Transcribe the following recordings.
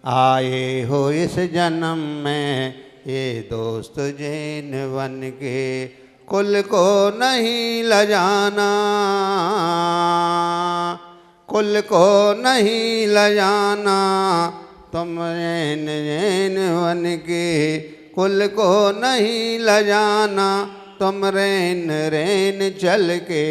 आए हो इस जन्म में ये दोस्त जैन बन के, कुल को नहीं लजाना, कुल को नहीं लजाना, तुम जैन जैन बन के, कुल को नहीं लजाना, तुम रैन रैन चल के,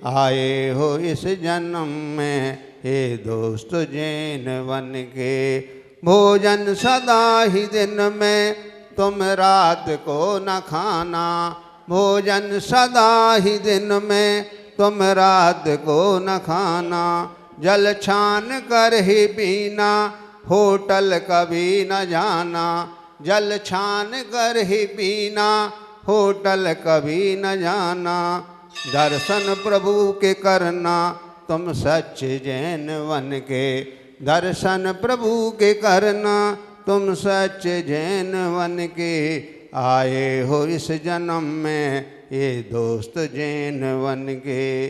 आए हो इस जन्म में हे दोस्त जैन बन के। भोजन सदा ही दिन में तुम रात को न खाना, भोजन सदा ही दिन में तुम रात को न खाना, जल छान कर ही पीना, होटल कभी न जाना, जल छान कर ही पीना, होटल कभी न जाना, दर्शन प्रभु के करना, तुम सच जैन बन के, दर्शन प्रभु के करना, तुम सच जैन बन के, आए हो इस जन्म में ये दोस्त जैन बन के।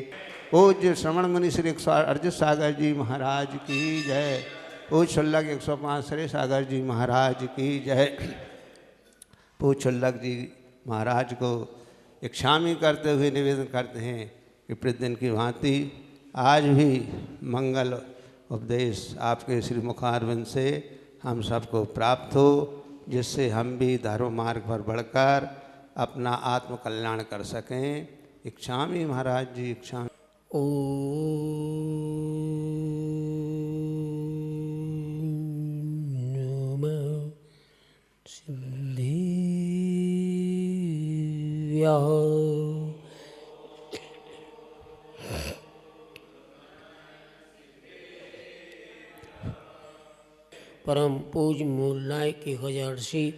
पूज्य श्रवण मुनि श्री अर्जित सागर जी महाराज की जय। पूज्य छुल्लक 105 श्री सागर जी महाराज की जय। पूज्य छुल्लक जी महाराज को एक शामी करते हुए निवेदन करते हैं कि प्रतिदिन की भांति आज भी मंगल उपदेश आपके श्री मुखारविंद से हम सबको प्राप्त हो, जिससे हम भी धर्म मार्ग पर बढ़कर अपना आत्म कल्याण कर सकें। इच्छामी महाराज जी इच्छा। परम पूज्य मूल नायक की हजार श्री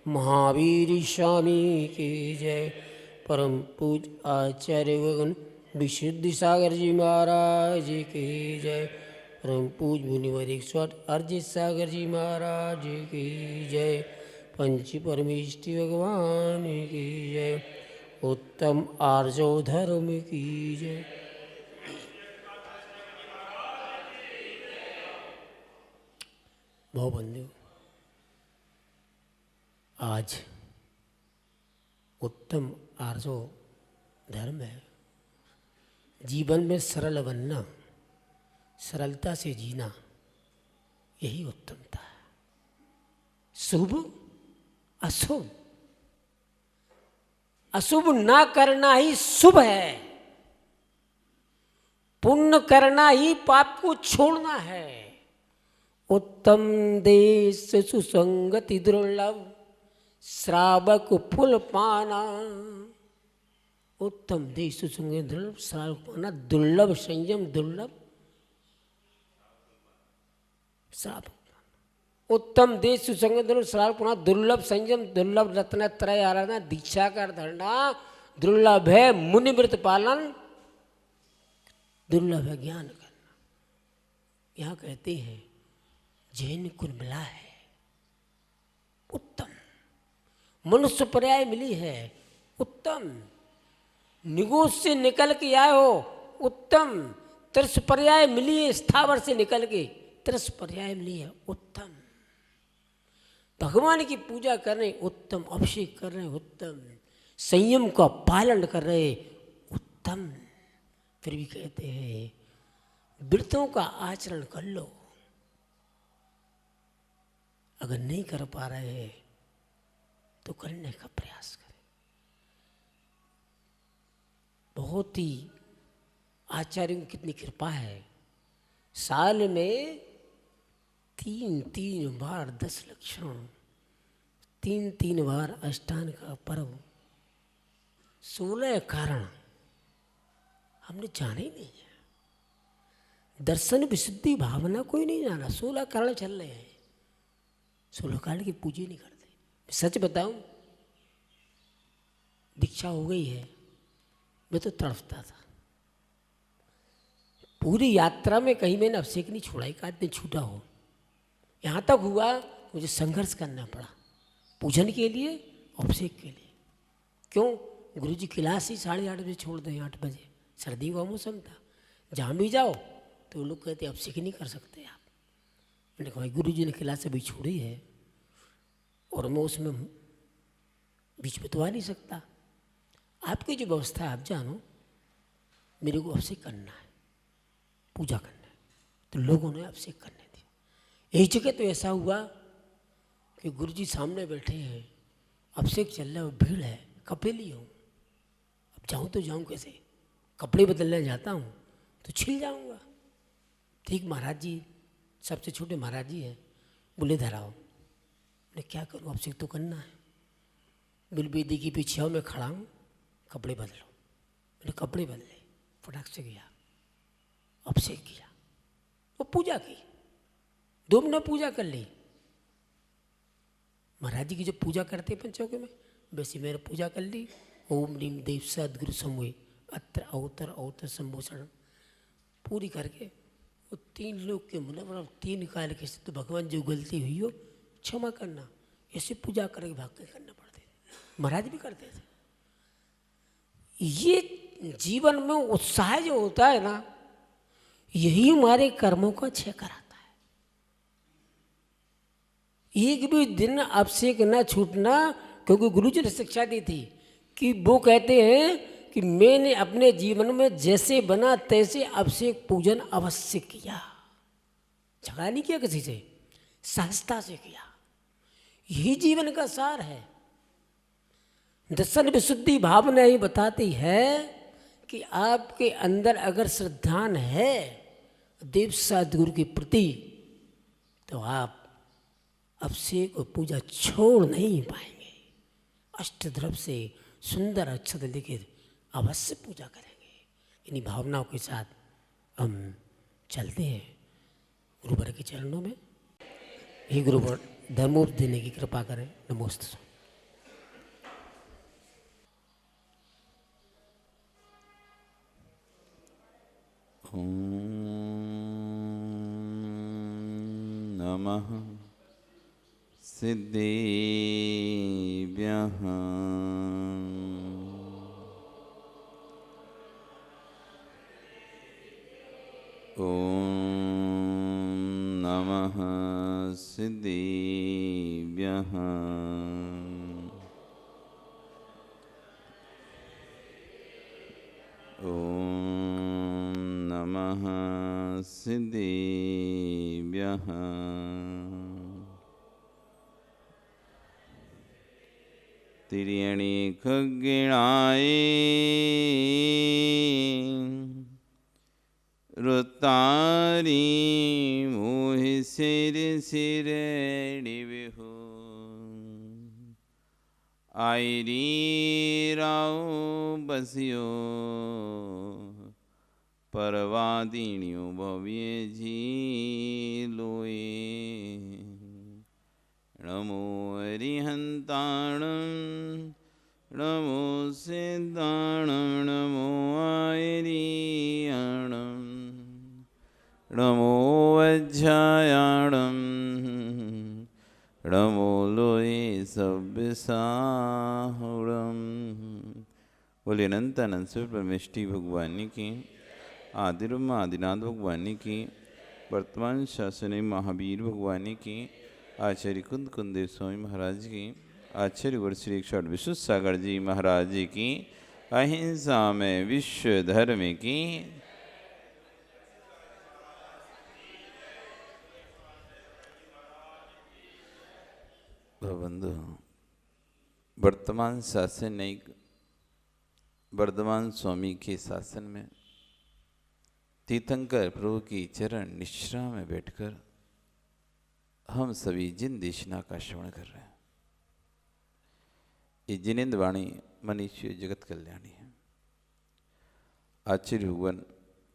महावीर स्वामी की जय। परम पूज्य आचार्य भगवान विशुद्धि सागर जी महाराज की जय। परम पूज्य मुनिवर 108 अर्जित सागर जी महाराज की जय। पंच परमेष्टि भगवान की जय। उत्तम आर्जो धर्म की जय। बहुबंधु, आज उत्तम आर्जो धर्म है। जीवन में सरल बनना, सरलता से जीना, यही उत्तमता है। शुभ अशुभ, अशुभ ना करना ही शुभ है। पुण्य करना ही पाप को छोड़ना है। उत्तम देश सुसंगति दुर्लभ, श्रावक फुल पाना। उत्तम देश सुसंगति दुर्लभ, श्रावक पाना, दुर्लभ संयम दुर्लभ श्रावक। उत्तम देश सुसंगति दुर्लभ, श्रावक पाना, दुर्लभ संयम दुर्लभ रत्नत्रय आराधना, दीक्षा कर धरना दुर्लभ है। मुनिव्रत पालन दुर्लभ है। ज्ञान करना, यहाँ कहते हैं जैन कुल मिला है उत्तम। मनुष्य पर्याय मिली है उत्तम। निगोज से निकल के आए हो उत्तम। त्रिश पर्याय मिली है, स्थावर से निकल के त्रिश पर्याय मिली है उत्तम। भगवान की पूजा कर रहे उत्तम, अभिषेक कर रहे उत्तम, संयम का पालन कर रहे उत्तम। फिर भी कहते हैं व्रतों का आचरण कर लो। अगर नहीं कर पा रहे हैं तो करने का प्रयास करें। बहुत ही आचार्यों की कितनी कृपा है। साल में 3 बार 10 लक्षण, 3 बार अष्टांग का पर्व, 16 कारण हमने जाना ही नहीं है। दर्शन विशुद्धि भावना कोई नहीं जाना। 16 कारण चल रहे हैं। 16 कारण की पूजा नहीं करते। सच बताऊं, दीक्षा हो गई है, मैं तो तड़पता था। पूरी यात्रा में कहीं मैंने अभिषेक नहीं छोड़ा, एक आध दिन छूटा हो। यहाँ तक हुआ मुझे संघर्ष करना पड़ा पूजन के लिए, अभिषेक के लिए। क्यों? गुरु जी क्लास ही 8:30 बजे छोड़ दें, 8 बजे। सर्दी का मौसम था। जहाँ भी जाओ तो लोग कहते अभिषेक नहीं कर सकते आप। मैंने कहा भाई गुरु जी ने खिलास अभी छोड़ी है और मैं उसमें बीच में तो आ नहीं सकता, आपकी जो व्यवस्था है आप जानो, मेरे को अभिषेक करना है, पूजा करना है। तो लोगों ने अभिषेक करने दिया। एक जगह तो ऐसा हुआ कि गुरु जी सामने बैठे हैं, अभिषेक चल रहा है, भीड़ है, कपड़े लिए हूँ, अब जाऊँ तो जाऊँ कैसे, कपड़े बदलने जाता हूँ तो छिल जाऊँगा। ठीक महाराज जी, सबसे छोटे महाराज जी हैं, बोले धराओ। मैं क्या करूँ, अभिषेक तो करना है। बिल बेदी की पीछे मैं खड़ा हूँ, कपड़े बदलो। मैंने कपड़े बदले, फटाक से गया, अभिषेक किया और पूजा की। 2 मिनट पूजा कर ली। महाराज जी की जो पूजा करते पंचौके में, वैसे मैंने पूजा कर ली। ओम नीम देव सदगुरु समूह अत्र अवतर अवतर संभूषण पूरी करके वो 3 लोग के मतलब 3 काल के तो भगवान जो गलती हुई हो क्षमा करना, ऐसे पूजा करके भाग के करना पड़ते थे। महाराज भी करते थे। ये जीवन में उत्साह जो होता है ना, यही हमारे कर्मों का क्षय कराता है। एक भी दिन अभिषेक न छूटना, क्योंकि गुरु जी ने शिक्षा दी थी कि वो कहते हैं कि मैंने अपने जीवन में जैसे बना तैसे अभिषेक पूजन अवश्य किया, झगड़ा नहीं किया किसी से, सहजता से किया। यही जीवन का सार है। दर्शन विशुद्धि भावना ही बताती है कि आपके अंदर अगर श्रद्धान है देव सद्गुरु के प्रति, तो आप अभिषेक और पूजा छोड़ नहीं पाएंगे। अष्टद्रव से सुंदर अक्षत लेके अवश्य पूजा करेंगे। इन्हीं भावनाओं के साथ हम चलते हैं गुरुवर के चरणों में। हे गुरुवर धर्मोपदेश देने की कृपा करें। नमोस्तु। नमः सिद्धेभ्यः ॐ नमः सिद्धेभ्यः ॐ नमः सिद्धेभ्यः तिर्यणि खग्गिणाय रुतारी मोहि सिर सिरड़ि विहु आयरी राव बसियो परवादिन्यो भव्य झीलोए नमो अरिहंताणं नमो सिद्धाणं नमो आयरियाणं नमो वज्रायाणं नमो लोये सव्यसाहुरम। बोले अनंत अनंत शिव परमेष्टि भगवान की, आदिर्म आदिनाथ भगवान की, वर्तमान शासन महावीर भगवान की, आचार्य कुंद कुंदेव स्वामी महाराज की, आचार्य गुरु श्री 108 विशुद्ध सागर जी महाराज जी की, अहिंसा में विश्व धर्म की। बंधु, वर्तमान शासन नहीं, वर्धमान स्वामी के शासन में तीर्थंकर प्रभु की चरण निश्रा में बैठकर हम सभी जिन देशना का श्रवण कर रहे हैं, ये जिनेन्द्र वाणी मनीषी जगत कल्याणी है। आचार्य भगवान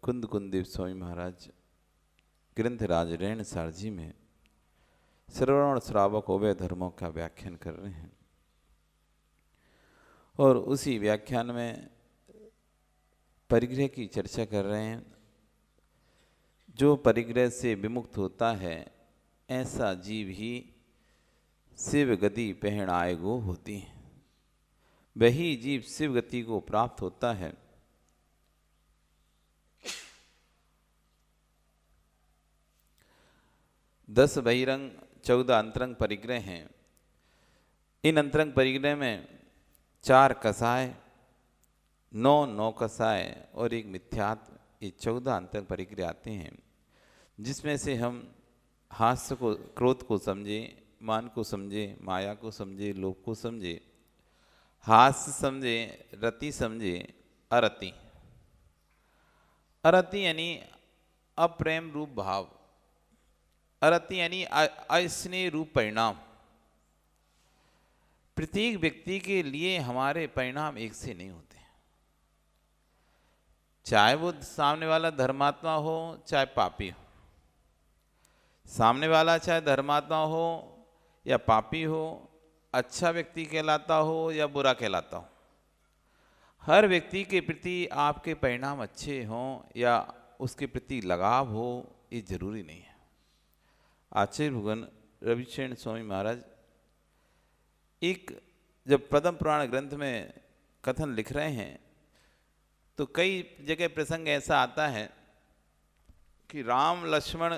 कुंद कुंदेव स्वामी महाराज ग्रंथराज रैन सारजी में श्रवण श्रावक उभय धर्मों का व्याख्यान कर रहे हैं और उसी व्याख्यान में परिग्रह की चर्चा कर रहे हैं। जो परिग्रह से विमुक्त होता है ऐसा जीव ही शिव गति पहन आएगो होती है। वही जीव शिव गति को प्राप्त होता है। 10 बहिरंग 14 अंतरंग परिग्रह हैं। इन अंतरंग परिग्रह में 4 कसाय, 9 नौ कसाय और एक मिथ्यात्व, ये 14 अंतरंग परिग्रह आते हैं, जिसमें से हम हास्य को, क्रोध को समझे, मान को समझे, माया को समझे, लोभ को समझे, हास्य समझे, रति समझे, अरति। अरति यानी अप्रेम रूप भाव, अरति यानी अस्नेह रूप परिणाम। प्रत्येक व्यक्ति के लिए हमारे परिणाम एक से नहीं होते, चाहे वो सामने वाला धर्मात्मा हो चाहे पापी हो। सामने वाला चाहे धर्मात्मा हो या पापी हो, अच्छा व्यक्ति कहलाता हो या बुरा कहलाता हो, हर व्यक्ति के प्रति आपके परिणाम अच्छे हों या उसके प्रति लगाव हो, ये जरूरी नहीं है। आचार्य भगवान रविशरण स्वामी महाराज एक जब पद्म पुराण ग्रंथ में कथन लिख रहे हैं तो कई जगह प्रसंग ऐसा आता है कि राम लक्ष्मण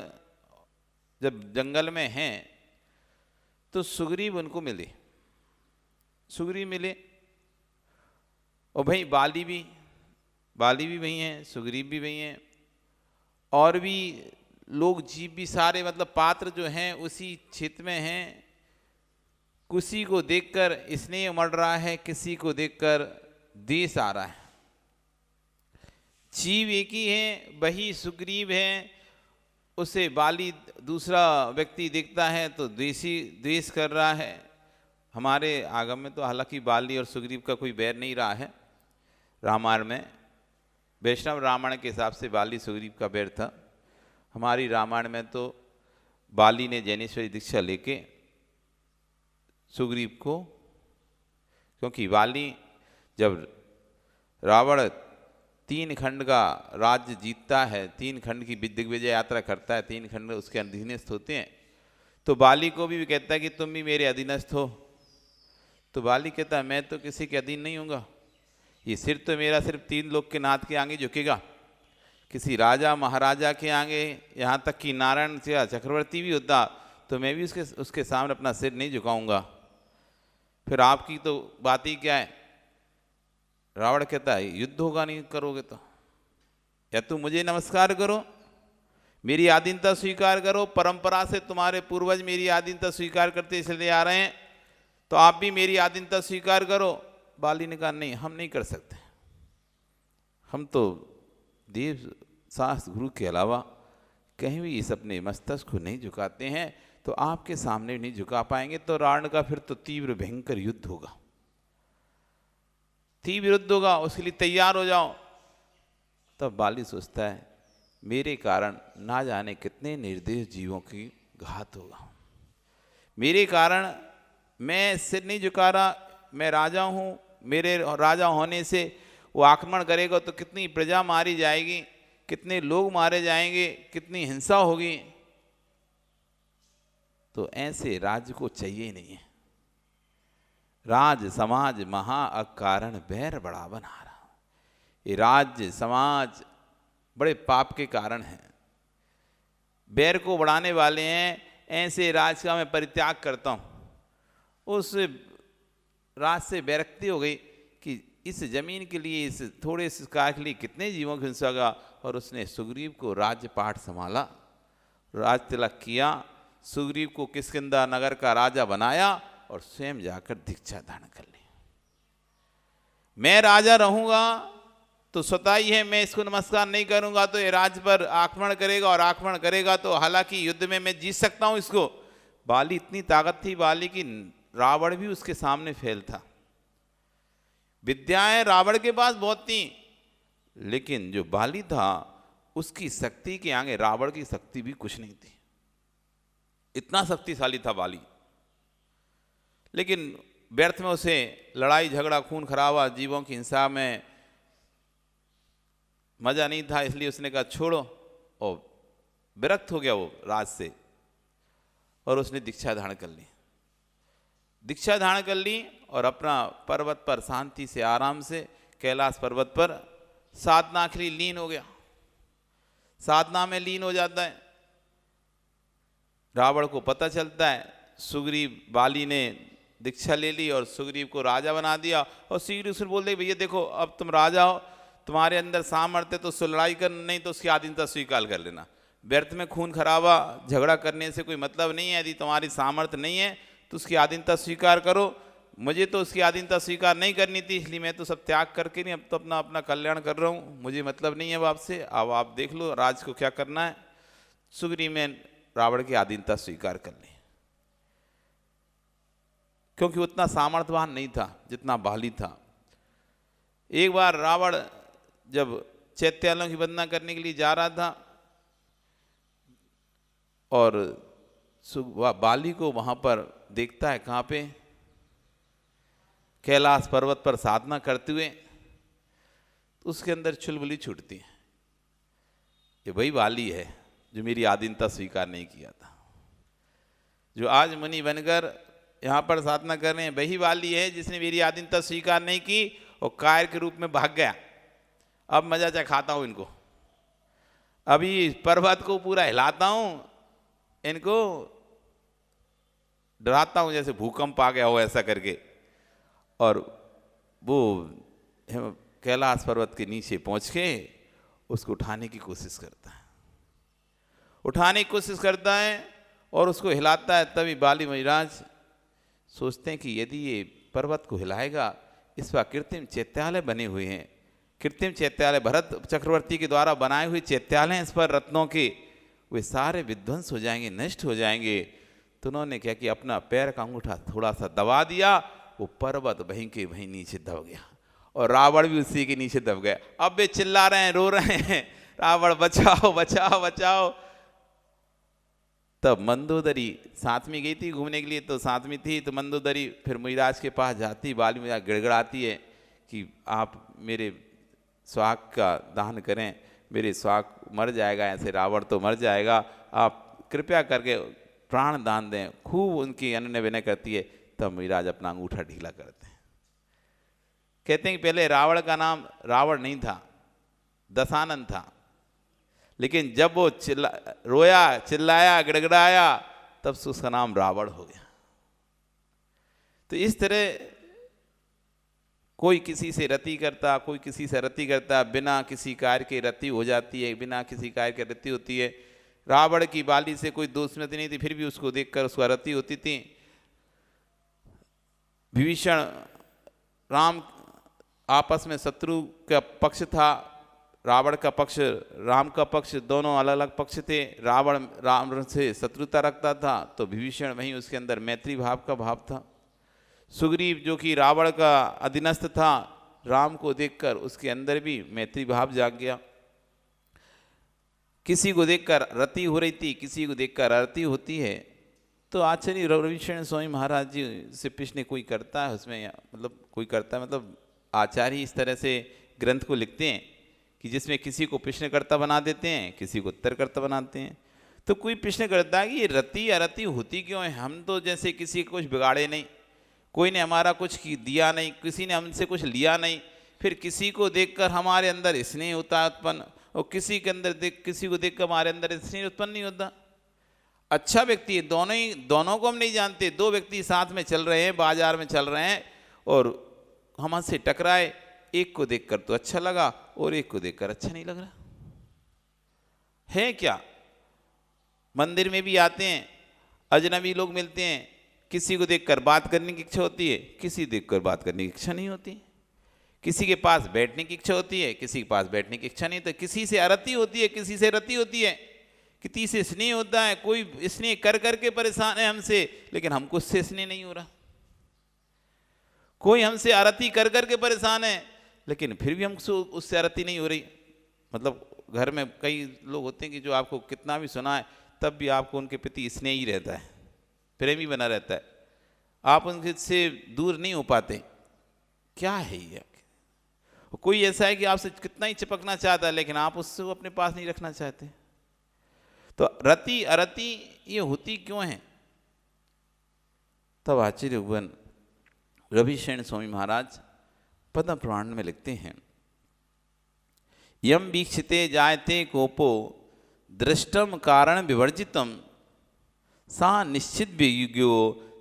जब जंगल में हैं तो सुग्रीव उनको मिले, सुग्रीव मिले और भाई बाली भी वही हैं, सुग्रीव भी वही हैं, और भी लोग जीव भी सारे मतलब पात्र जो हैं उसी क्षेत्र में हैं। किसी को देखकर स्नेह उमड़ रहा है, किसी को देखकर द्वेष आ रहा है। जीव एक ही है, वही सुग्रीव है, उसे बाली दूसरा व्यक्ति देखता है तो द्वेष कर रहा है। हमारे आगम में तो हालांकि बाली और सुग्रीव का कोई बैर नहीं रहा है। रामायण में वैष्णव रामायण के हिसाब से बाली सुग्रीव का बैर था। हमारी रामायण में तो बाली ने जैनेश्वरी दीक्षा लेके सुग्रीव को, क्योंकि बाली जब रावण 3 खंड का राज्य जीतता है, 3 खंड की दिग्विजय यात्रा करता है, 3 खंड उसके अधीनस्थ होते हैं, तो बाली को भी कहता है कि तुम भी मेरे अधीनस्थ हो। तो बाली कहता है मैं तो किसी के अधीन नहीं हूँगा, ये सिर तो मेरा सिर्फ 3 लोग के नाथ के आगे झुकेगा, किसी राजा महाराजा के आगे, यहाँ तक कि नारायण से चक्रवर्ती भी होता तो मैं भी उसके सामने अपना सिर नहीं झुकाऊंगा। फिर आपकी तो बात ही क्या है। रावण कहता है युद्ध होगा नहीं करोगे तो, या तुम मुझे नमस्कार करो, मेरी आधीनता स्वीकार करो, परंपरा से तुम्हारे पूर्वज मेरी आधीनता स्वीकार करते इसलिए आ रहे हैं, तो आप भी मेरी आधीनता स्वीकार करो। बाली ने कहा नहीं, हम नहीं कर सकते, हम तो देव शास्त्र गुरु के अलावा कहीं भी इस अपने मस्तक को नहीं झुकाते हैं, तो आपके सामने नहीं झुका पाएंगे। तो रावण का फिर तो तीव्र भयंकर युद्ध होगा, तीव्र युद्ध होगा, उसके लिए तैयार हो जाओ। तब बाली सोचता है मेरे कारण ना जाने कितने निर्दोष जीवों की घात होगा, मेरे कारण मैं सिर नहीं झुका रहा, मैं राजा हूँ, मेरे राजा होने से वो आक्रमण करेगा तो कितनी प्रजा मारी जाएगी, कितने लोग मारे जाएंगे, कितनी हिंसा होगी। तो ऐसे राज्य को चाहिए नहीं है। राज समाज महा अकारण बैर बड़ा बना रहा, ये राज्य समाज बड़े पाप के कारण हैं, बैर को बढ़ाने वाले हैं। ऐसे राज का मैं परित्याग करता हूँ। उस राज से बैरक्ति हो गई कि इस जमीन के लिए, इस थोड़े से कार्य के लिए कितने जीवों की हिंसा होगा। और उसने सुग्रीव को राज्यपाठ संभाला, राज तिलक किया, सुग्रीव को किष्किंधा नगर का राजा बनाया और स्वयं जाकर दीक्षा धारण कर ली। मैं राजा रहूंगा तो स्वतः ही है, मैं इसको नमस्कार नहीं करूंगा तो ये राज्य पर आक्रमण करेगा, और आक्रमण करेगा तो हालांकि युद्ध में मैं जीत सकता हूं इसको। बाली इतनी ताकत थी बाली की, रावण भी उसके सामने फेल था। विद्याएं रावण के पास बहुत थी, लेकिन जो बाली था उसकी शक्ति के आगे रावण की शक्ति भी कुछ नहीं थी। इतना शक्तिशाली था बाली, लेकिन व्यर्थ में उसे लड़ाई झगड़ा खून खराबा जीवों की हिंसा में मजा नहीं था, इसलिए उसने कहा छोड़ो, और विरक्त हो गया वो राज से, और उसने दीक्षा धारण कर ली। दीक्षा धारण कर ली और अपना पर्वत पर शांति से आराम से कैलाश पर्वत पर साधना के लिए लीन हो गया। साधना में लीन हो जाता है। रावण को पता चलता है, सुग्रीव बाली ने दीक्षा ले ली और सुग्रीव को राजा बना दिया। और सुग्रीव से बोल दे भैया देखो अब तुम राजा हो, तुम्हारे अंदर सामर्थ्य तो उससे लड़ाई कर, नहीं तो उसकी आधीनता स्वीकार कर लेना। व्यर्थ में खून खराबा झगड़ा करने से कोई मतलब नहीं है। यदि तुम्हारी सामर्थ्य नहीं है तो उसकी आधीनता स्वीकार करो। मुझे तो उसकी आधीनता स्वीकार नहीं करनी थी, इसलिए मैं तो सब त्याग करके नहीं अब तो अपना अपना कल्याण कर रहा हूँ, मुझे मतलब नहीं है अब आपसे, अब आप देख लो राज को क्या करना है। सुग्रीव ने रावण की आधीनता स्वीकार कर ली, क्योंकि उतना सामर्थ्यवान नहीं था जितना बाली था। एक बार रावण जब चैत्यालों की वंदना करने के लिए जा रहा था और बाली को वहां पर देखता है, कहाँ पे, कैलाश पर्वत पर साधना करते हुए, तो उसके अंदर चुलबुली छूटती है, ये वही बाली है जो मेरी आधीनता स्वीकार नहीं किया था। जो आज मुनि बनकर यहाँ पर साधना कर रहे हैं वही वाली है जिसने मेरी आधीनता स्वीकार नहीं की और कायर के रूप में भाग गया। अब मजा चखाता हूँ इनको, अभी पर्वत को पूरा हिलाता हूँ, इनको डराता हूँ जैसे भूकंप आ गया हो ऐसा करके। और वो कैलाश पर्वत के नीचे पहुँच के उसको उठाने की कोशिश करता है, उठाने की कोशिश करता है और उसको हिलाता है। तभी बाली महाराज सोचते हैं कि यदि ये पर्वत को हिलाएगा, इस पर कृत्रिम चैत्यालय बने हुए हैं, कृत्रिम चैत्यालय भरत चक्रवर्ती के द्वारा बनाए हुए चैत्यालय हैं इस पर रत्नों के, वे सारे विध्वंस हो जाएंगे, नष्ट हो जाएंगे। तो उन्होंने क्या किया, अपना पैर का अंगूठा थोड़ा सा दबा दिया, वो पर्वत वहीं के वहीं नीचे दब गया और रावण भी उसी के नीचे दब गया। अब वे चिल्ला रहे हैं, रो रहे हैं, रावण बचाओ बचाओ बचाओ। तब मंदोदरी साथ में गई थी घूमने के लिए, तो साथ में थी, तो मंदोदरी फिर मुनिराज के पास जाती, बाली में गिड़गिड़ाती है कि आप मेरे सुहाग का दान करें, मेरे सुहाग मर जाएगा, ऐसे रावण तो मर जाएगा, आप कृपया करके प्राण दान दें। खूब उनकी अनन्य विनय करती है। तब मुनिराज अपना अंगूठा ढीला करते हैं। कहते हैं कि पहले रावण का नाम रावण नहीं था, दशानन था, लेकिन जब वो रोया, चिल्लाया, गिड़गिड़ाया, तब से उसका नाम रावण हो गया। तो इस तरह कोई किसी से रति करता, कोई किसी से रति करता, बिना किसी कार्य के रति हो जाती है, बिना किसी कार्य के रति होती है। रावण की बाली से कोई दुश्मनी नहीं थी, फिर भी उसको देखकर उसका रति होती थी। विभीषण राम आपस में शत्रु का पक्ष था, रावण का पक्ष, राम का पक्ष, दोनों अलग अलग पक्ष थे। रावण राम से शत्रुता रखता था, तो विभीषण वहीं उसके अंदर मैत्री भाव का भाव था। सुग्रीव जो कि रावण का अधीनस्थ था, राम को देखकर उसके अंदर भी मैत्री भाव जाग गया। किसी को देखकर रति हो रही थी, किसी को देखकर अरति होती है। तो आचार्य रविशरण स्वामी महाराज जी से प्रश्न कोई करता है उसमें, मतलब कोई करता है, मतलब आचार्य इस तरह से ग्रंथ को लिखते हैं कि जिसमें किसी को प्रश्नकर्ता बना देते हैं, किसी को उत्तरकर्ता बनाते हैं। तो कोई प्रश्न करता है कि ये रति अरति होती क्यों है, हम तो जैसे किसी को कुछ बिगाड़े नहीं, कोई ने हमारा कुछ दिया नहीं, किसी ने हमसे कुछ लिया नहीं, फिर किसी को देखकर हमारे अंदर स्नेह होता है उत्पन्न, और किसी के अंदर किसी को देखकर हमारे अंदर स्नेह उत्पन्न नहीं होता। अच्छा व्यक्ति है, दोनों को हम नहीं जानते, दो व्यक्ति साथ में चल रहे हैं, बाजार में चल रहे हैं और हम हमसे टकराए, एक को देखकर तो अच्छा लगा और एक को देखकर अच्छा नहीं लग रहा है। क्या मंदिर में भी आते हैं, अजनबी लोग मिलते हैं, किसी को देखकर बात करने की इच्छा होती है, किसी देखकर बात करने की इच्छा नहीं होती। किसी के पास बैठने की इच्छा होती है, किसी के पास बैठने की इच्छा नहीं होती। किसी से अरति होती है, किसी से रति होती है, किसी से स्नेह होता है। कोई स्नेह कर करके परेशान है हमसे, लेकिन हमको उससे स्नेह नहीं हो रहा। कोई हमसे आरती कर करके परेशान है, लेकिन फिर भी हमको उससे आरती नहीं हो रही। मतलब घर में कई लोग होते हैं कि जो आपको कितना भी सुनाए तब भी आपको उनके प्रति स्नेह ही रहता है, प्रेम ही बना रहता है, आप उनसे दूर नहीं हो पाते। क्या है ये? कोई ऐसा है कि आपसे कितना ही चिपकना चाहता है, लेकिन आप उससे अपने पास नहीं रखना चाहते। तो रति अरति ये होती क्यों है? तब आचार्य भगवान रविशरण स्वामी महाराज पद्म पुराण में लिखते हैं, यम वीक्षिते जायते कोपो दृष्टम कारण विवर्जितम सा निश्चित विज्ञो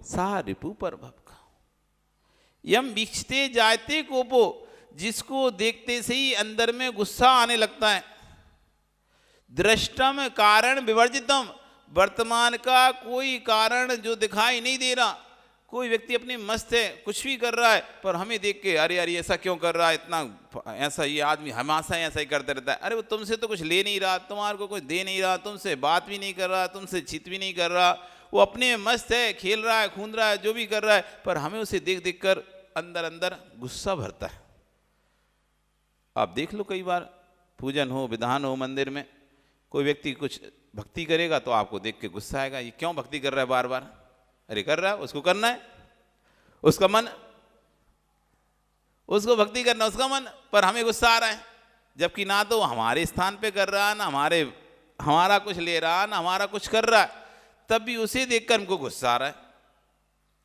सा रिपु परभव का। यम वीक्षते जायते कोपो, जिसको देखते से ही अंदर में गुस्सा आने लगता है। दृष्टम कारण विवर्जितम, वर्तमान का कोई कारण जो दिखाई नहीं दे रहा। कोई व्यक्ति अपने मस्त है, कुछ भी कर रहा है, पर हमें देख के अरे यार ये ऐसा क्यों कर रहा है, इतना ऐसा, ये आदमी हमेशा ऐसा ही करता रहता है। अरे वो तुमसे तो कुछ ले नहीं रहा, तुम्हारे को कुछ दे नहीं रहा, तुमसे बात भी नहीं कर रहा, तुमसे चित भी नहीं कर रहा, वो अपने में मस्त है, खेल रहा है, कूद रहा है, जो भी कर रहा है, पर हमें उसे देख देख कर अंदर अंदर गुस्सा भरता है। आप देख लो, कई बार पूजन हो, विधान हो, मंदिर में कोई व्यक्ति कुछ भक्ति करेगा तो आपको देख के गुस्सा आएगा, ये क्यों भक्ति कर रहा है बार बार। अरे कर रहा है, उसको करना है, उसका मन, उसको भक्ति करना उसका मन, पर हमें गुस्सा आ रहा है। जबकि ना तो हमारे स्थान पे कर रहा, ना हमारा कुछ ले रहा, ना हमारा कुछ कर रहा है, तब भी उसे देखकर हमको गुस्सा आ रहा है।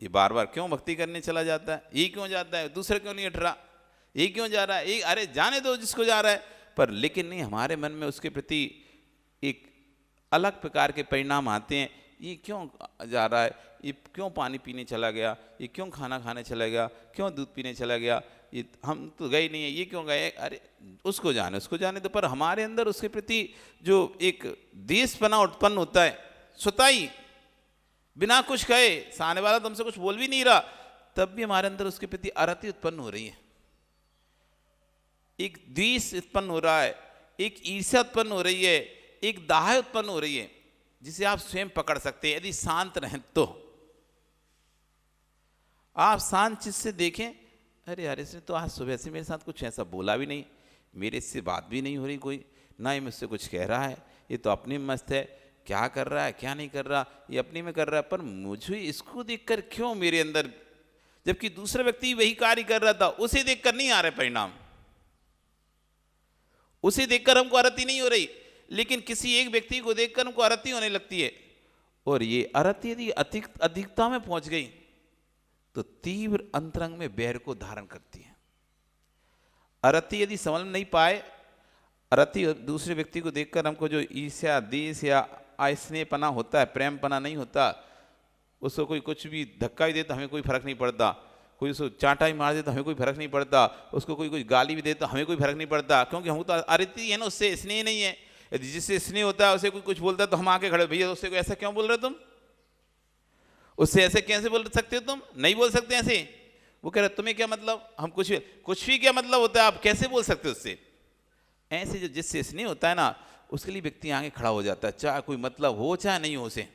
ये बार बार क्यों भक्ति करने चला जाता है, ये क्यों जाता है, दूसरा क्यों नहीं हट रहा, ये क्यों जा रहा है, अरे जाने दो जिसको जा रहा है। पर लेकिन नहीं, हमारे मन में उसके प्रति एक अलग प्रकार के परिणाम आते हैं। ये क्यों जा रहा है, ये क्यों पानी पीने चला गया, ये क्यों खाना खाने चला गया, क्यों दूध पीने चला गया, ये हम तो गए नहीं है, ये क्यों गए, अरे उसको जाने दो। पर हमारे अंदर उसके प्रति जो एक देशपना उत्पन्न होता है, स्वतः बिना कुछ कहे, सामने वाला तुमसे कुछ बोल भी नहीं रहा, तब भी हमारे अंदर उसके प्रति अरति उत्पन्न हो रही है, एक द्वेष उत्पन्न हो रहा है, एक ईर्ष्या उत्पन्न हो रही है, एक दाह उत्पन्न हो रही है, जिसे आप स्वयं पकड़ सकते हैं यदि शांत रहें तो। आप शांत चित्त से देखें, अरे यार इसने तो आज सुबह से मेरे साथ कुछ ऐसा बोला भी नहीं, मेरे इससे बात भी नहीं हो रही कोई, ना ही मुझसे कुछ कह रहा है, ये तो अपने में मस्त है, क्या कर रहा है क्या नहीं कर रहा, ये अपने में कर रहा है, पर मुझे इसको देखकर क्यों मेरे अंदर, जबकि दूसरा व्यक्ति वही कार्य कर रहा था, उसे देखकर नहीं आ रहे परिणाम, उसे देखकर हमको अरति नहीं हो रही, लेकिन किसी एक व्यक्ति को देखकर हमको अरति होने लगती है। और ये अरति यदि अधिकता में पहुंच गई तो तीव्र अंतरंग में बैर को धारण करती है। अरति यदि समझ में नहीं पाए, अरति दूसरे व्यक्ति को देखकर हमको जो ईर्ष्या, देश या स्नेहपना होता है, प्रेमपना नहीं होता, उसको कोई कुछ भी धक्का ही दे तो हमें कोई फर्क नहीं पड़ता, कोई उसको चांटा ही मार दे तो हमें कोई फर्क नहीं पड़ता, उसको कोई कुछ गाली भी दे तो हमें कोई फर्क नहीं पड़ता, क्योंकि हम तो अरति है ना, उससे स्नेह नहीं है। यदि जिससे स्नेह होता है उसे कोई कुछ बोलता है तो हम आके खड़े, भैया उससे को ऐसा क्यों बोल रहे तुम, उससे ऐसे कैसे बोल सकते हो तुम, नहीं बोल सकते ऐसे। वो कह रहे तुम्हें क्या मतलब, हम कुछ भी क्या मतलब होता है, आप कैसे बोल सकते हो उससे। ऐसे जो जिससे स्नेह होता है ना, उसके लिए व्यक्ति आगे खड़ा हो जाता है, चाहे कोई मतलब हो चाहे नहीं हो उसे।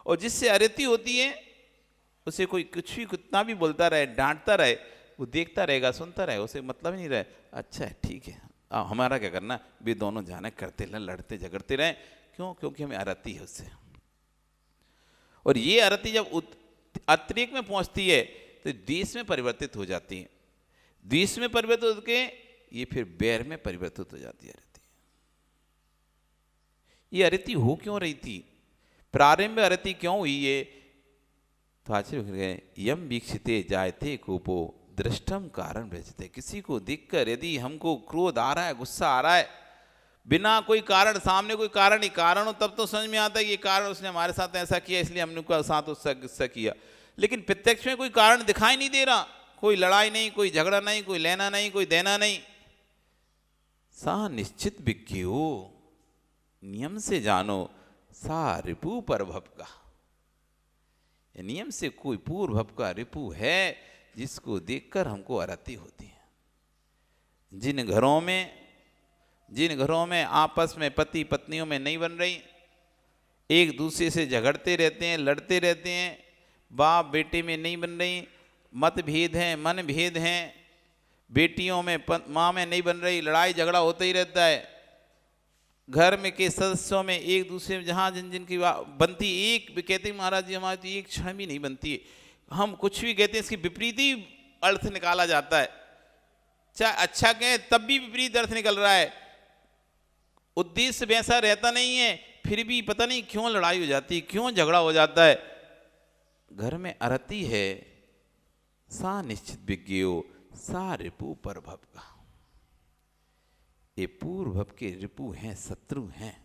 और जिससे अरति होती है उसे कोई कुछ भी कितना भी बोलता रहे, डांटता रहे, वो देखता रहेगा, सुनता रहे, उसे मतलब ही नहीं रहे, अच्छा है ठीक है, हमारा क्या करना, वे दोनों जाने करते रहे, लड़ते झगड़ते रहे, क्यों, क्योंकि हमें अरति है उससे। और ये अरति जब अतिरेक में पहुंचती है तो द्वेष में परिवर्तित हो जाती है, द्वेष में परिवर्तित होकर ये फिर बैर में परिवर्तित हो जाती है अरति। ये अरति हो क्यों रही थी, प्रारंभ में अरति क्यों हुई है, तो आचार्य यम वीक्षिते जायते कोपो दृष्टम कारण भेजते। किसी को देखकर यदि हमको क्रोध आ रहा है, गुस्सा आ रहा है, बिना कोई कारण, सामने कोई कारण ही कारण हो तब तो समझ में आता है ये कारण उसने हमारे साथ ऐसा किया इसलिए हमने उसके साथ उसका गुस्सा किया, लेकिन प्रत्यक्ष में कोई कारण दिखाई नहीं दे रहा, कोई लड़ाई नहीं, कोई झगड़ा नहीं, कोई लेना नहीं, कोई देना नहीं। सा निश्चित विज्ञो, नियम से जानो, सा रिपु परभव का। नियम से कोई पूर्व का रिपु है जिसको देखकर हमको अरति होती है। जिन घरों में आपस में पति पत्नियों में नहीं बन रही, एक दूसरे से झगड़ते रहते हैं, लड़ते रहते हैं, बाप बेटे में नहीं बन रही, मतभेद हैं, मन भेद हैं, बेटियों में माँ में नहीं बन रही, लड़ाई झगड़ा होता ही रहता है, घर में के सदस्यों में एक दूसरे में जहाँ जिन जिन की बनती, एक कहते हैं महाराज जी हमारी तो एक क्षण भी नहीं बनती है, हम कुछ भी कहते हैं इसकी विपरीत ही अर्थ निकाला जाता है, चाहे अच्छा कहें तब भी विपरीत अर्थ निकल रहा है, उद्देश्य वैसा रहता नहीं है, फिर भी पता नहीं क्यों लड़ाई हो जाती है, क्यों झगड़ा हो जाता है। घर में अरति है, सा निश्चित विज्ञो सा रिपु परभव का। ये पूर्व के रिपु हैं, शत्रु हैं।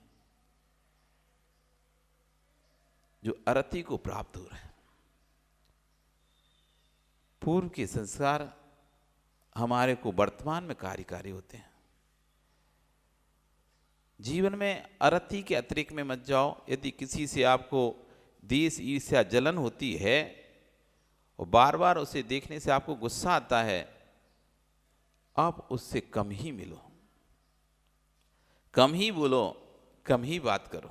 जो अरति को प्राप्त हो रहा है। पूर्व के संस्कार हमारे को वर्तमान में कार्यकारी होते हैं। जीवन में अरति के अतिरिक्त में मत जाओ। यदि किसी से आपको द्वेष, ईर्ष्या, जलन होती है और बार बार उसे देखने से आपको गुस्सा आता है, आप उससे कम ही मिलो, कम ही बोलो, कम ही बात करो।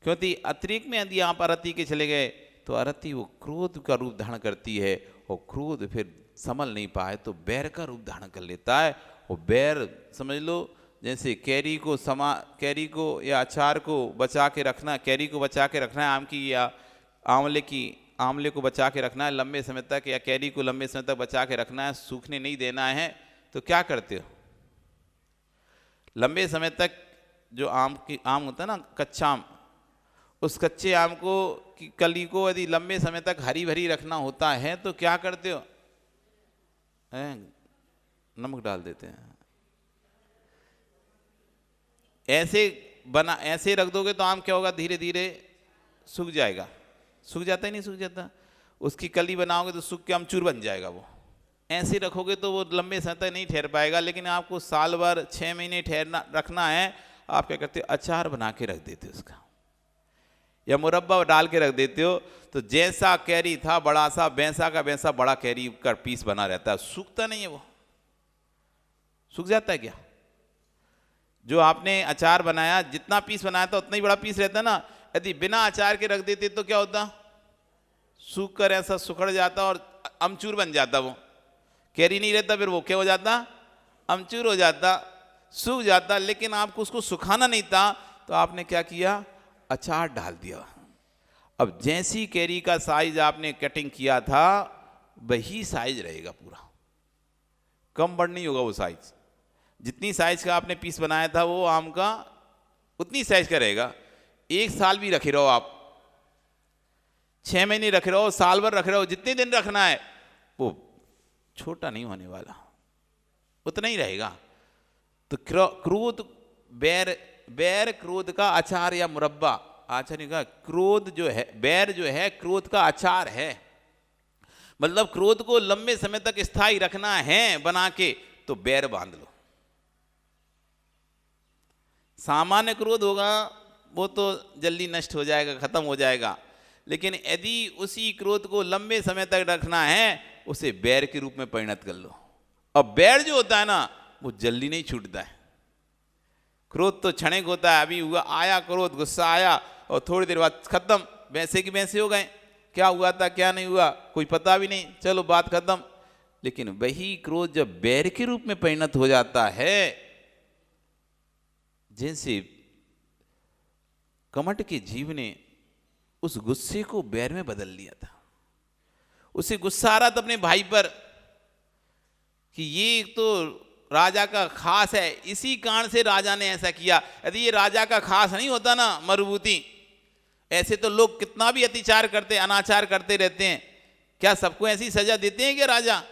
क्योंकि अतिरिक्त में यदि आप अरति के चले गए तो अरति वो क्रोध का रूप धारण करती है और क्रोध फिर संभल नहीं पाए तो बैर का रूप धारण कर लेता है। और बैर समझ लो जैसे कैरी को या अचार को बचा के रखना, कैरी को बचा के रखना है, आम की या आंवले को बचा के रखना है लंबे समय तक, या कैरी को लंबे समय तक बचा के रखना है, सूखने नहीं देना है, तो क्या करते हो? लंबे समय तक जो आम होता है ना, कच्चा आम, उस कच्चे आम को की कली को यदि लंबे समय तक हरी भरी रखना होता है तो क्या करते हो? नमक डाल देते हैं। ऐसे रख दोगे तो आम क्या होगा? धीरे धीरे सूख जाएगा। सूख जाता ही नहीं सूख जाता। उसकी कली बनाओगे तो सूख के अमचूर बन जाएगा। वो ऐसे रखोगे तो वो लंबे समय तक नहीं ठहर पाएगा। लेकिन आपको साल भर 6 महीने ठहरना रखना है, आप क्या करते हो? अचार बना के रख देते हो उसका, या मुरब्बा डाल के रख देते हो। तो जैसा कैरी था बड़ा सा, वैसा का वैसा बड़ा कैरी का पीस बना रहता है, सूखता नहीं है। वो सूख जाता है क्या? जो आपने अचार बनाया, जितना पीस बनाया था उतना ही बड़ा पीस रहता ना। यदि बिना अचार के रख देते तो क्या होता? सूख कर ऐसा सुखड़ जाता और अमचूर बन जाता। वो कैरी नहीं रहता, फिर वो क्या हो जाता? अमचूर हो जाता, सूख जाता। लेकिन आपको उसको सुखाना नहीं था तो आपने क्या किया? अचार डाल दिया। अब जैसी कैरी का साइज आपने कटिंग किया था वही साइज रहेगा पूरा, कम बढ़ नहीं होगा। वो साइज जितनी साइज का आपने पीस बनाया था वो आम का उतनी साइज का रहेगा। 1 साल भी रखे रहो आप, 6 महीने रखे रहो, साल भर रखे रहो, जितने दिन रखना है वो छोटा नहीं होने वाला, उतना ही रहेगा। तो क्रोध, बैर क्रोध का अचार या मुरब्बा, आचार्य का क्रोध जो है, बैर जो है क्रोध का अचार है। मतलब क्रोध को लंबे समय तक स्थायी रखना है बना के, तो बैर बांध लो। सामान्य क्रोध होगा वो तो जल्दी नष्ट हो जाएगा, खत्म हो जाएगा। लेकिन यदि उसी क्रोध को लंबे समय तक रखना है, उसे बैर के रूप में परिणत कर लो। अब बैर जो होता है ना, वो जल्दी नहीं छूटता है। क्रोध तो क्षणिक होता है। अभी हुआ, आया क्रोध, गुस्सा आया और थोड़ी देर बाद खत्म, वैसे की वैसे हो गए। क्या हुआ था क्या नहीं हुआ कोई पता भी नहीं, चलो बात खत्म। लेकिन वही क्रोध जब बैर के रूप में परिणत हो जाता है, जैसे कमट के जीव ने उस गुस्से को बैर में बदल लिया था। उसे गुस्सा आ रहा था अपने भाई पर कि ये तो राजा का खास है, इसी कारण से राजा ने ऐसा किया। यदि ये राजा का खास नहीं होता ना मरुभूति, ऐसे तो लोग कितना भी अत्याचार करते, अनाचार करते रहते हैं। क्या सबको ऐसी सजा देते हैं क्या राजा?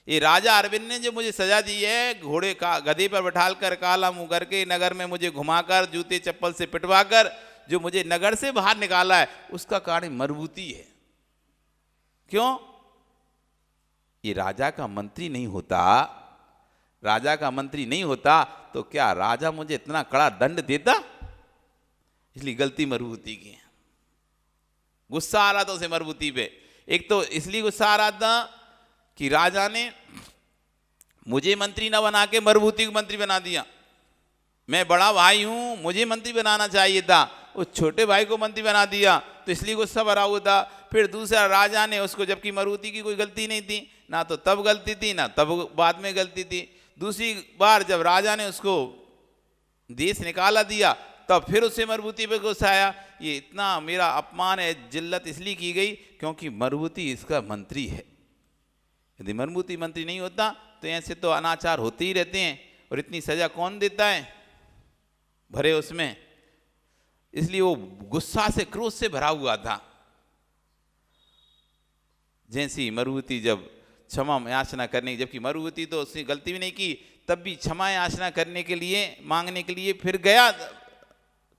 ये राजा अरविंद ने जो मुझे सजा दी है, घोड़े का गधे पर बैठाल कर, काला मुंह करके नगर में मुझे घुमाकर, जूते चप्पल से पिटवाकर जो मुझे नगर से बाहर निकाला है, उसका कारण मरुभूति है। क्यों? ये राजा का मंत्री नहीं होता, राजा का मंत्री नहीं होता तो क्या राजा मुझे इतना कड़ा दंड देता? इसलिए गलती मरुभूति की है। गुस्सा आ रहा था उसे मरुभूति पे। एक तो इसलिए गुस्सा आ रहा था कि राजा ने मुझे मंत्री ना बना के मरुभूति को मंत्री बना दिया। मैं बड़ा भाई हूं, मुझे मंत्री बनाना चाहिए था, उस छोटे भाई को मंत्री बना दिया, तो इसलिए गुस्सा भरा हुआ था। फिर दूसरा, राजा ने उसको, जबकि मरुभूति की कोई गलती नहीं थी, ना तो तब गलती थी ना तब बाद में गलती थी। दूसरी बार जब राजा ने उसको देश निकाला दिया, तब फिर उससे मरुभूति पे गुस्सा आया। ये इतना मेरा अपमान है, जिल्लत इसलिए की गई क्योंकि मरुभूति इसका मंत्री है। यदि मरुभूति मंत्री नहीं होता तो ऐसे तो अनाचार होते ही रहते हैं। और इतनी सजा कौन देता है भरे उसमें? इसलिए वो गुस्सा से, क्रोध से भरा हुआ था। जैसी मरुभूति जब क्षमा याचना करने, जबकि मरुभूति तो उसने गलती भी नहीं की, तब भी क्षमा याचना करने के लिए, मांगने के लिए फिर गया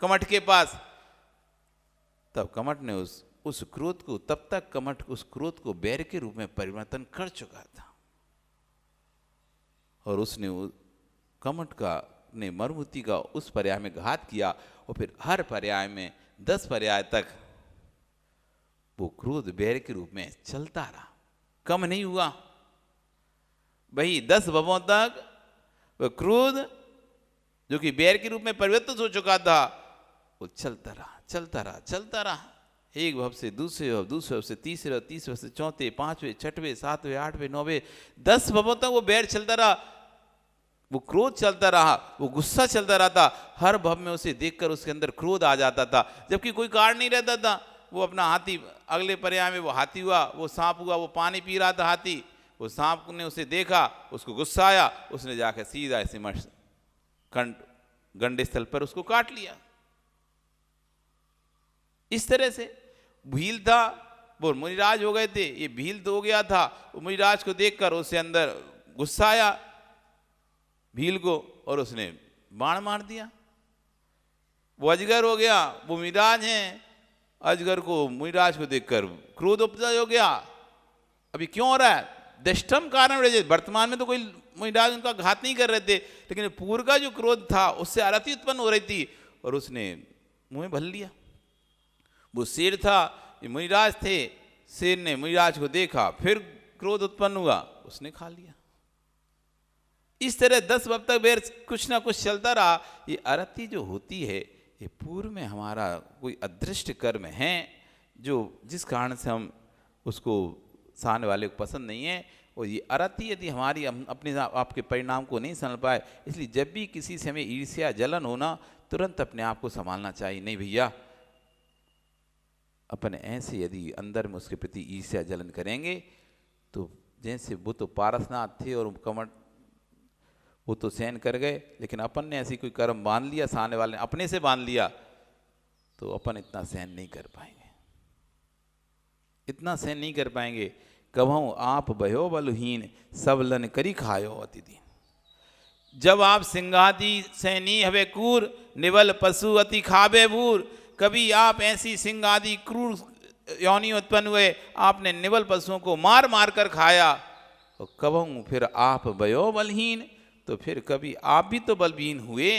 कमठ के पास। तब कमठ ने उस क्रोध को, तब तक कमठ उस क्रोध को बैर के रूप में परिवर्तन कर चुका था, और उसने कमठ का ने मरुभूति का उस पर्याय में घात किया, और फिर हर पर्याय में 10 पर्याय तक वो क्रोध बैर के रूप में चलता रहा, कम नहीं हुआ। वही 10 भवों तक वह क्रोध जो कि बैर के रूप में परिवर्तित हो चुका था, वो चलता रहा, चलता रहा, चलता रहा। एक भव से दूसरे भव, दूसरे भव से तीसरे भव, तीसरे भव से चौथे, 5वें, 6वें, 7वें, 8वें, 9वें, 10 भवों तक वो बैर चलता रहा, वो क्रोध चलता रहा, वो गुस्सा चलता रहा था। हर भव में उसे देखकर उसके अंदर क्रोध आ जाता था, जबकि कोई कारण नहीं रहता था। वो अपना हाथी, अगले पर्याय में वो हाथी हुआ, वो सांप हुआ, वो पानी पी रहा था हाथी, वो सांप ने उसे देखा, उसको गुस्सा आया, उसने जाकर सीधा ऐसे गंडे स्थल पर उसको काट लिया। इस तरह से भील था, वो मुनिराज हो गए थे, ये भील तो हो गया था। वो मुनिराज को देखकर उसे अंदर गुस्सा आया भील को, और उसने बाण मार दिया। वो अजगर हो गया, वो मुनिराज हैं, अजगर को मुनिराज को देखकर क्रोध उपजा हो गया। अभी क्यों हो रहा है? दृष्टम कारण रहे। वर्तमान में तो कोई मुनिराज उनका घात नहीं कर रहे थे, लेकिन पूर्व का जो क्रोध था उससे आरती उत्पन्न हो रही थी, और उसने मुंह भर लिया। वो शेर था, ये मुनिराज थे, शेर ने मुनिराज को देखा, फिर क्रोध उत्पन्न हुआ, उसने खा लिया। इस तरह 10 वक्त तक बेर कुछ ना कुछ चलता रहा। ये आरती जो होती है, ये पूर्व में हमारा कोई अदृष्ट कर्म है, जो जिस कारण से हम उसको सामने वाले को पसंद नहीं है। और ये आरती यदि हमारी हम अपने आपके परिणाम को नहीं समझ पाए, इसलिए जब भी किसी से हमें ईर्ष्या जलन होना, तुरंत अपने आप को संभालना चाहिए। नहीं भैया, अपन ऐसे यदि अंदर में उसके प्रति ईर्ष्या जलन करेंगे, तो जैसे वो तो पारसनाथ थे और कमठ वो तो सहन कर गए, लेकिन अपन ने ऐसी कोई कर्म बांध लिया, सामने वाले ने अपने से बांध लिया, तो अपन इतना सहन नहीं कर पाएंगे, इतना सहन नहीं कर पाएंगे। कभू आप भयो बलहीन, सब लन करी खायो अति दीन। जब आप सिंहादि सैनी हवे कूर, निवल पशु अति खाबे बूर। कभी आप ऐसी सिंहादि क्रूर योनि उत्पन्न हुए, आपने निवल पशुओं को मार मार कर खाया। और कभू फिर आप भयो बलहीन, तो फिर कभी आप भी तो बलहीन हुए।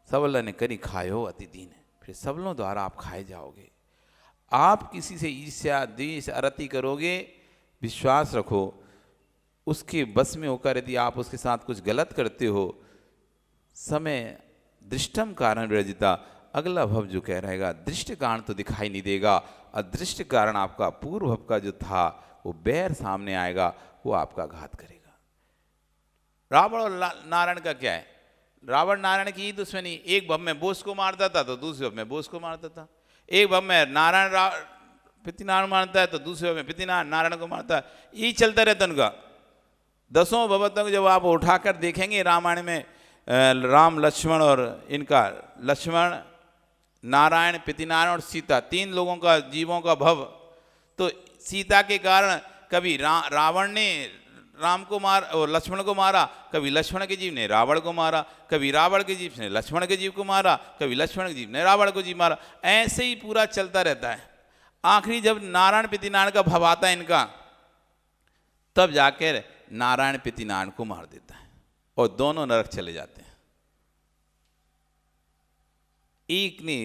सबल ने करी खायो अति दीन, फिर सबलों द्वारा आप खाए जाओगे। आप किसी से ईर्ष्या द्वेष अरति करोगे, विश्वास रखो उसके बस में होकर यदि आप उसके साथ कुछ गलत करते हो, समय दृष्टम कारण विरजिता, अगला भव जो कह रहेगा दृष्ट कारण तो दिखाई नहीं देगा, अदृष्ट कारण आपका पूर्व भव का जो था वो बैर सामने आएगा, वो आपका घात करेगा। रावण और नारायण का क्या है? रावण नारायण की ही दुश्मनी, एक भव में बोस को मारता था तो दूसरे भव में बोस को मारता था। एक भव में नारायण पितृनारायण मारता है तो दूसरे भव में पितृनारायण नारायण को मारता है। यही चलता रहता उनका। 10 भव तक जब आप उठाकर देखेंगे रामायण में, राम लक्ष्मण और इनका, लक्ष्मण नारायण पितृनारायण और सीता, 3 लोगों का जीवों का भव। तो सीता के कारण कभी रावण ने राम को मार और लक्ष्मण को मारा, कभी लक्ष्मण के जीव ने रावण को मारा, कभी रावण के जीव ने लक्ष्मण के जीव को मारा, कभी लक्ष्मण के जीव ने रावण को जीव मारा। ऐसे ही पूरा चलता रहता है। आखिरी जब नारायण पितृनारायण का भव आता है इनका, तब जाकर नारायण पितृनारायण को मार देता है और दोनों नरक चले जाते हैं। एक ने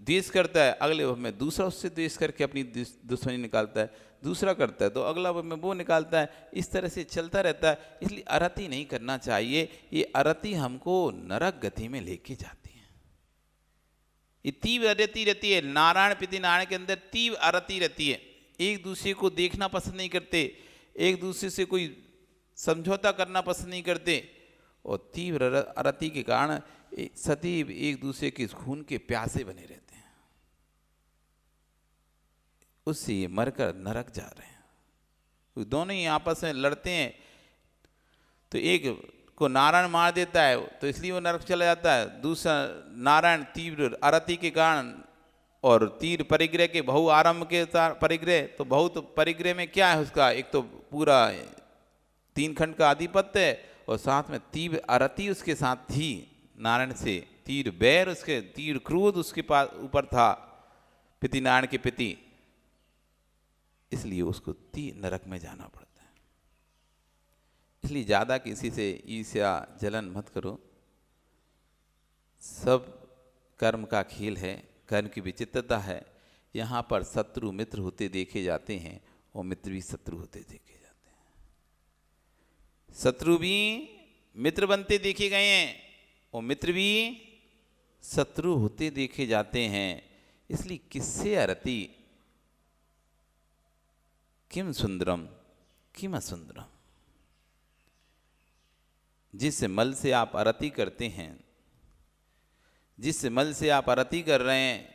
द्वेष करता है, अगले भव में दूसरा उससे द्वेष करके अपनी दुश्मनी निकालता है, दूसरा करता है तो अगला भव में वो निकालता है। इस तरह से चलता रहता है। इसलिए अरति नहीं करना चाहिए। ये अरति हमको नरक गति में लेके जाती है। ये तीव्र अरति रहती है। नारायण पितृनारायण के अंदर तीव्र अरति रहती है। एक दूसरे को देखना पसंद नहीं करते, एक दूसरे से कोई समझौता करना पसंद नहीं करते, और तीव्र अरति के कारण सदैव एक दूसरे के खून के प्यासे बने रहते हैं। उससे ये मरकर नरक जा रहे हैं। दोनों ही आपस में लड़ते हैं, तो एक को नारायण मार देता है तो इसलिए वो नरक चला जाता है। दूसरा नारायण तीव्र अरति के कारण और तीर परिग्रह के बहु आरंभ के परिग्रह, तो बहुत परिग्रह में क्या है उसका, एक तो पूरा 3 खंड का आधिपत्य है और साथ में तीव्र अरति उसके साथ थी, नारायण से तीर बैर उसके, तीर क्रोध उसके पास ऊपर था, पितिनारायण के पिति, इसलिए उसको नरक में जाना पड़ता है। इसलिए ज़्यादा किसी से ईर्ष्या जलन मत करो। सब कर्म का खेल है, कर्म की विचित्रता है। यहाँ पर शत्रु मित्र होते देखे जाते हैं और मित्र भी शत्रु होते देखे जाते हैं। शत्रु भी मित्र बनते देखे गए हैं और मित्र भी शत्रु होते देखे जाते हैं। इसलिए किससे अरति, किम सुंदरम किम असुंदरम। जिस मल से आप अरति करते हैं, जिस मल से आप अरति कर रहे हैं,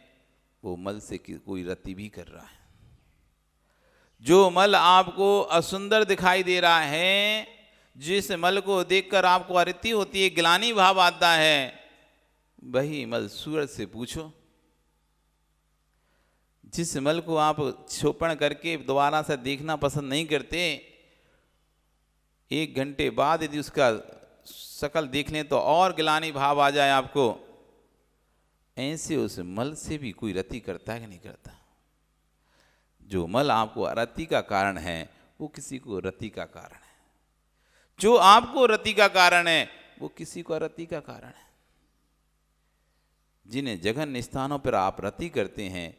वो मल से कोई रति भी कर रहा है। जो मल आपको असुंदर दिखाई दे रहा है, जिस मल को देखकर आपको अरति होती है, ग्लानि भाव आता है, वही मल सूरज से पूछो। जिस मल को आप क्षोपण करके दोबारा से देखना पसंद नहीं करते, 1 घंटे बाद यदि उसका शकल देख लें तो और ग्लानि भाव आ जाए आपको, ऐसे उस मल से भी कोई रति करता है कि नहीं करता। जो मल आपको अरति का कारण है, वो किसी को रति का कारण है। जो आपको रति का कारण है, वो किसी को अरति का कारण है। जिन्हें जघन्य स्थानों पर आप रति करते हैं,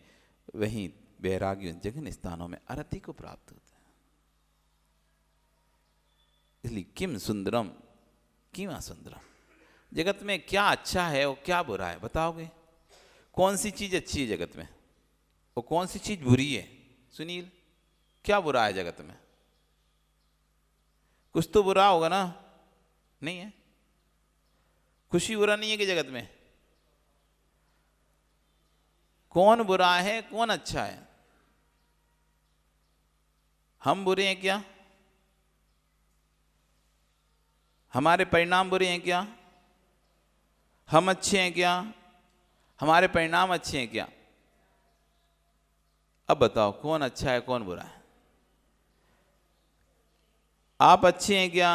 वहीं वैराग्य जघन्य स्थानों में अरति को प्राप्त होता है। इसलिए किम सुंदरम किम असुंदरम। जगत में क्या अच्छा है और क्या बुरा है, बताओगे? कौन सी चीज अच्छी है जगत में और कौन सी चीज बुरी है? सुनील, क्या बुरा है जगत में? कुछ तो बुरा होगा ना? नहीं है? खुशी बुरा नहीं है कि जगत में? कौन बुरा है, कौन अच्छा है? हम बुरे हैं क्या? हमारे परिणाम बुरे हैं क्या? हम अच्छे हैं क्या? हमारे परिणाम अच्छे हैं क्या? अब बताओ कौन अच्छा है कौन बुरा है? आप अच्छे हैं क्या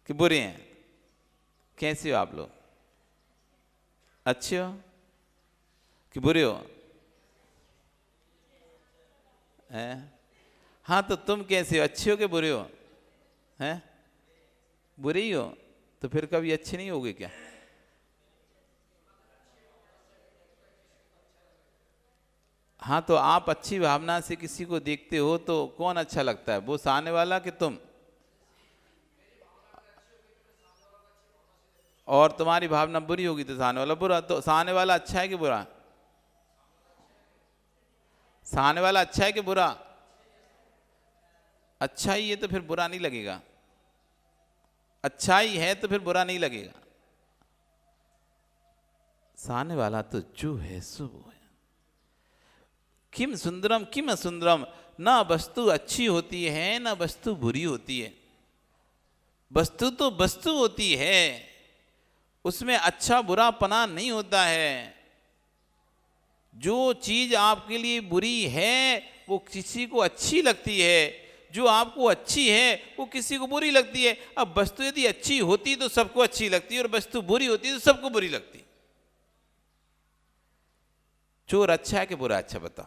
कि बुरे हैं? कैसे हो आप लोग? अच्छे हो कि बुरे हो? हैं? हाँ, तो तुम कैसे हो? अच्छे हो कि बुरे हो? हैं? बुरे ही हो तो फिर कभी अच्छे नहीं होगे क्या? हाँ, तो आप अच्छी भावना से किसी को देखते हो तो कौन अच्छा लगता है, वो सामने वाला कि तुम? और तुम्हारी भावना बुरी होगी तो सामने वाला बुरा। तो सामने वाला अच्छा है कि बुरा? सामने वाला अच्छा है कि बुरा? अच्छा ही है तो फिर बुरा नहीं लगेगा। अच्छा ही है तो फिर बुरा नहीं लगेगा। सामने वाला तो जो है सो वो है। किम सुंदरम किम असुंदरम। ना वस्तु अच्छी होती है ना वस्तु बुरी होती है। वस्तु तो वस्तु होती है, उसमें अच्छा बुरा पना नहीं होता है। जो चीज आपके लिए बुरी है वो किसी को अच्छी लगती है, जो आपको अच्छी है वो किसी को बुरी लगती है। अब वस्तु यदि अच्छी होती तो सबको अच्छी लगती है और वस्तु बुरी होती तो सबको बुरी लगती। चोर अच्छा है कि बुरा? अच्छा बताओ,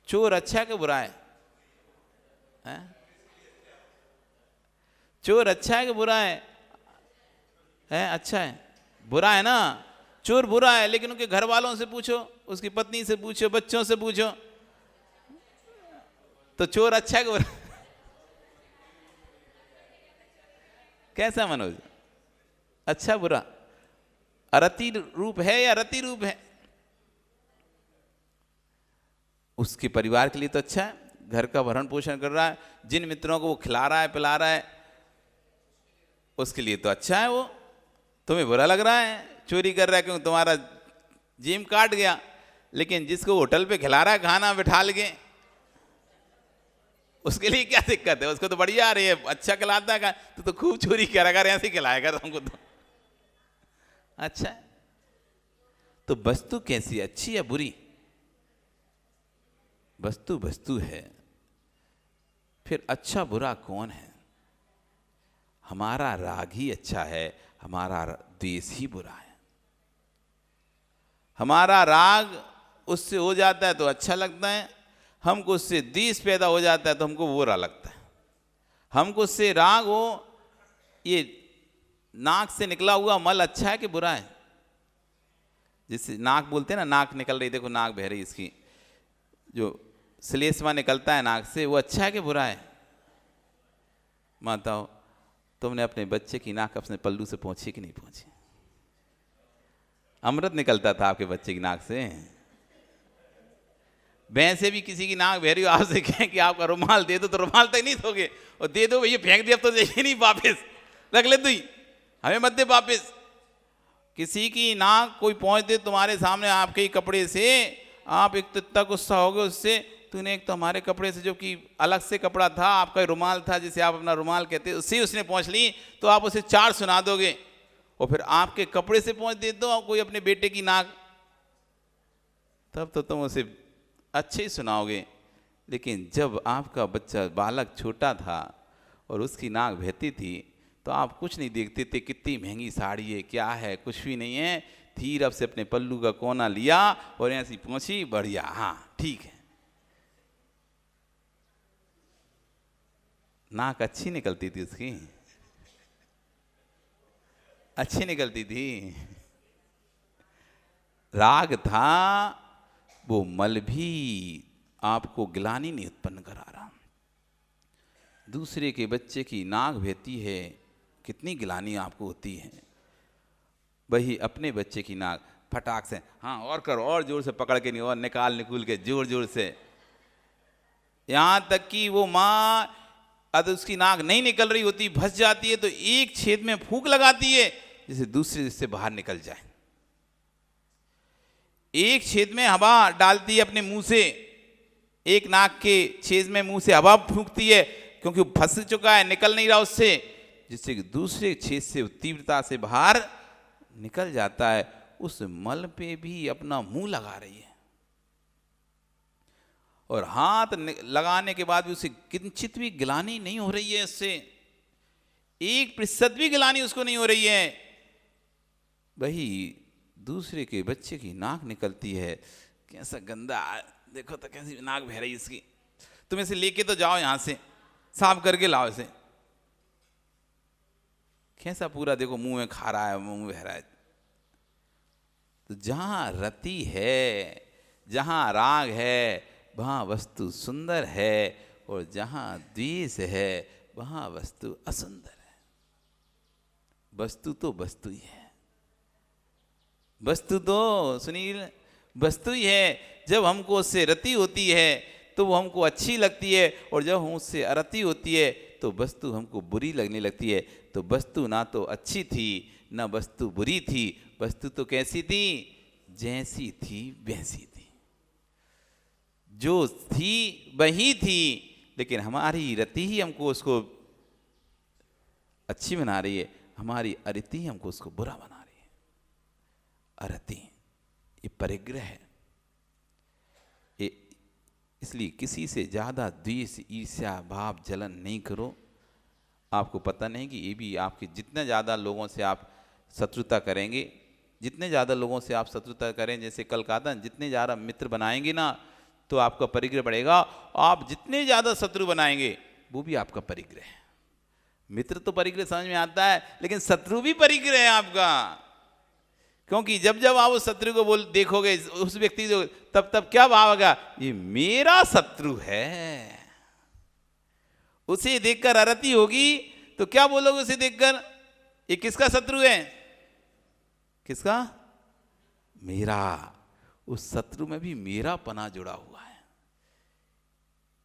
चोर अच्छा है कि बुरा है? चोर अच्छा है कि बुरा है? अच्छा है। बुरा है ना? चोर बुरा है, लेकिन उनके घर वालों से पूछो, उसकी पत्नी से पूछो, बच्चों से पूछो, तो चोर अच्छा है कि बुरा? कैसा मनोज? अच्छा बुरा? अरति रूप है या रति रूप है? उसके परिवार के लिए तो अच्छा है, घर का भरण पोषण कर रहा है, जिन मित्रों को वो खिला रहा है पिला रहा है उसके लिए तो अच्छा है। वो तुम्हें बुरा लग रहा है, चोरी कर रहा है क्योंकि तुम्हारा जेब काट गया, लेकिन जिसको होटल पे खिला रहा है खाना बिठा के, उसके लिए क्या दिक्कत है? उसको तो बढ़िया आ रही है, अच्छा खिलाता है, तो खूब चोरी करा कर ऐसे खिलाएगा तुमको तो अच्छा है। तो वस्तु कैसी, अच्छी या बुरी? वस्तु वस्तु है, फिर अच्छा बुरा कौन है? हमारा राग ही अच्छा है, हमारा द्वेष ही बुरा है। हमारा राग उससे हो जाता है तो अच्छा लगता है, हमको उससे द्वेष पैदा हो जाता है तो हमको बुरा लगता है। हमको उससे राग हो, ये नाक से निकला हुआ मल अच्छा है कि बुरा है? जिससे नाक बोलते हैं ना, नाक निकल रही, देखो नाक बह रही, इसकी जो श्लेष्मा निकलता है नाक से, वो अच्छा है कि बुरा है? माताओं, तुमने अपने बच्चे की नाक अपने पल्लू से पोंछी कि नहीं पोंछी? अमृत निकलता था आपके बच्चे की नाक से। वैसे भी किसी की नाक बह रही हो, आपसे कहें कि आपका रुमाल दे दो तो रुमाल तक नहीं दोगे, और दे दो भैया फेंक दिया, अब तो देखिए नहीं वापिस, रख ले, तू हमें मत दे वापिस। किसी की नाक कोई पहुंच दे तुम्हारे सामने आपके ही कपड़े से, आप एक तो इतना गुस्सा हो गए उससे, तूने एक तो हमारे कपड़े से, जो कि अलग से कपड़ा था, आपका रुमाल था जिसे आप अपना रुमाल कहते, उससे उसने पहुंच ली, तो आप उसे 4 सुना दोगे। और फिर आपके कपड़े से पहुंच दे दो कोई अपने बेटे की नाक, तब तो तुम उसे अच्छे ही सुनाओगे। लेकिन जब आपका बच्चा बालक छोटा था और उसकी नाक बहती थी, तो आप कुछ नहीं देखते थे, कितनी महंगी साड़ी है, क्या है, कुछ भी नहीं है, धीरे से अपने पल्लू का कोना लिया और ऐसी पहुंची, बढ़िया, हाँ ठीक है। नाक अच्छी निकलती थी उसकी, अच्छी निकलती थी, राग था, वो मल भी आपको गिलानी नहीं उत्पन्न करा रहा। दूसरे के बच्चे की नाक बहती है, कितनी गिलानी आपको होती है। वही अपने बच्चे की नाक फटाक से, हाँ और करो, और जोर से पकड़ के नहीं, और निकाल निकूल के जोर जोर से, यहाँ तक कि वो माँ अगर उसकी नाक नहीं निकल रही होती, फंस जाती है, तो एक छेद में फूंक लगाती है जिसे दूसरे से बाहर निकल जाए। एक छेद में हवा डालती है अपने मुंह से, एक नाक के छेद में मुंह से हवा फूंकती है, क्योंकि वो फंस चुका है, निकल नहीं रहा उससे, जिससे कि दूसरे छेद से तीव्रता से बाहर निकल जाता है। उस मल पे भी अपना मुंह लगा रही है, और हाथ लगाने के बाद भी उसे किंचित भी गिलानी नहीं हो रही है, इससे 1% भी गिलानी उसको नहीं हो रही है। वही दूसरे के बच्चे की नाक निकलती है, कैसा गंदा, देखो तो कैसी नाक बह रही है इसकी, तुम इसे लेके तो जाओ, यहां से साफ करके लाओ इसे, कैसा पूरा देखो मुंह में खा रहा है, मुंह में बह रहा है। तो जहां रति है, जहां राग है, वहाँ वस्तु सुंदर है, और जहाँ द्वेष है वहाँ वस्तु असुंदर है। वस्तु तो वस्तु ही है, वस्तु तो सुनील वस्तु ही है। जब हमको उससे रति होती है तो वो हमको अच्छी लगती है, और जब हम उससे अरति होती है तो वस्तु हमको बुरी लगने लगती है। तो वस्तु ना तो अच्छी थी ना वस्तु बुरी थी, वस्तु तो कैसी थी, जैसी थी वैसी थी, जो थी वही थी। लेकिन हमारी रति ही हमको उसको अच्छी बना रही है, हमारी अरति ही हमको उसको बुरा बना रही है। अरति ये परिग्रह है, इसलिए किसी से ज़्यादा द्वेष ईर्ष्या भाव जलन नहीं करो। आपको पता नहीं कि ये भी आपके, जितने ज़्यादा लोगों से आप शत्रुता करेंगे, जितने ज़्यादा लोगों से आप शत्रुता करें, जैसे कल कहा था, जितने ज़्यादा मित्र बनाएंगे ना तो आपका परिग्रह बढ़ेगा। आप जितने ज़्यादा शत्रु बनाएंगे वो भी आपका परिग्रह है। मित्र तो परिग्रह समझ में आता है, लेकिन शत्रु भी परिग्रह है आपका, क्योंकि जब जब आप उस शत्रु को देखोगे, उस व्यक्ति को, तब तब क्या भाव होगा, ये मेरा शत्रु है। उसे देखकर अरति होगी तो क्या बोलोगे उसे देखकर, ये किसका शत्रु है, किसका, मेरा। उस शत्रु में भी मेरा पना जुड़ा हुआ है,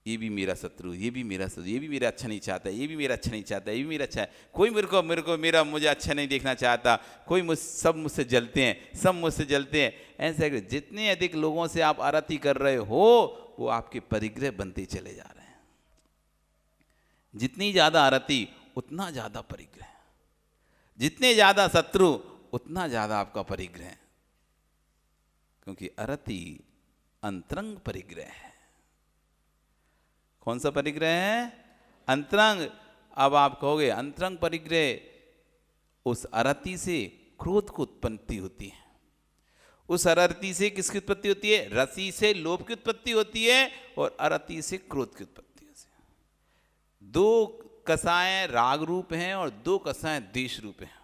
ये भी मेरा शत्रु, ये भी मेरा शत्रु, ये भी मेरा अच्छा नहीं चाहता, ये भी मेरा अच्छा नहीं चाहता, ये भी मेरा अच्छा है। कोई मुझे अच्छा नहीं देखना चाहता, कोई सब मुझसे जलते हैं, सब मुझसे जलते हैं। ऐसे जितने अधिक लोगों से आप आरती कर रहे हो वो आपके परिग्रह बनते चले जा रहे हैं। जितनी ज्यादा आरती उतना ज्यादा परिग्रह, जितने ज्यादा शत्रु उतना ज्यादा आपका परिग्रह, क्योंकि आरती अंतरंग परिग्रह है। कौन सा परिग्रह है, अंतरंग। अब आप कहोगे अंतरंग परिग्रह उस अरति से क्रोध को उत्पत्ति होती है। उस अरति से किसकी उत्पत्ति होती है? रति से लोभ की उत्पत्ति होती है और अरति से क्रोध की उत्पत्ति होती है। दो कसाएं राग रूप हैं और दो कसाएं द्वेष रूप हैं।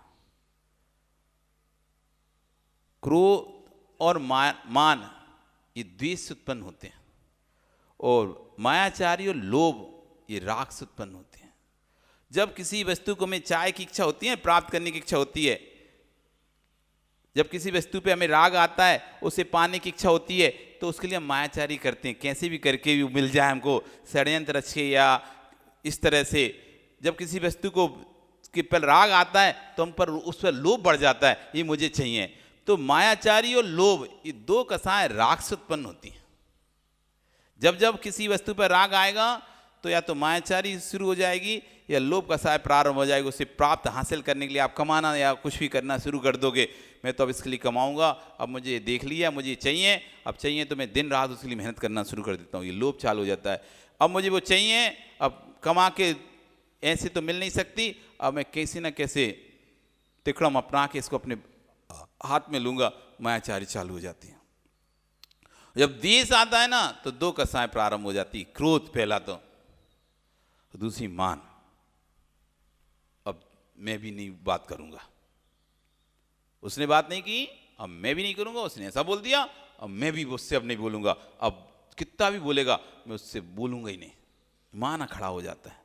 क्रोध और मान ये द्वेष से उत्पन्न होते हैं और मायाचारी और लोभ ये राग से उत्पन्न होते हैं। जब किसी वस्तु को हमें चाय की इच्छा होती है, प्राप्त करने की इच्छा होती है, जब किसी वस्तु पे हमें राग आता है, उसे पाने की इच्छा होती है, तो उसके लिए हम मायाचारी करते हैं, कैसे भी करके भी मिल जाए हमको, षड्यंत्र रच के या इस तरह से। जब किसी वस्तु को के पर राग आता है तो हम पर उस पर लोभ बढ़ जाता है, ये मुझे चाहिए। तो मायाचारी और लोभ ये दो कसाएं राग से उत्पन्न होती हैं। जब जब किसी वस्तु पर राग आएगा तो या तो मायाचारी शुरू हो जाएगी या लोभ कसाय प्रारंभ हो जाएगी। उसे प्राप्त हासिल करने के लिए आप कमाना या कुछ भी करना शुरू कर दोगे। मैं तो अब इसके लिए कमाऊंगा, अब मुझे देख लिया, मुझे चाहिए, अब चाहिए तो मैं दिन रात उसके लिए मेहनत करना शुरू कर देता हूँ। ये लोभ चालू हो जाता है। अब मुझे वो चाहिए, अब कमा के ऐसे तो मिल नहीं सकती, अब मैं कैसे ना कैसे तिकड़म अपना के इसको अपने हाथ में लूंगा। मायाचारी चालू हो जाती है। जब द्वेष आता है ना तो दो कसाएं प्रारंभ हो जाती, क्रोध पहला तो दूसरी मान। अब मैं भी नहीं बात करूंगा, उसने बात नहीं की, अब मैं भी नहीं करूंगा, उसने ऐसा बोल दिया, अब मैं भी उससे अब नहीं बोलूंगा, अब कितना भी बोलेगा मैं उससे बोलूंगा ही नहीं। मान खड़ा हो जाता है।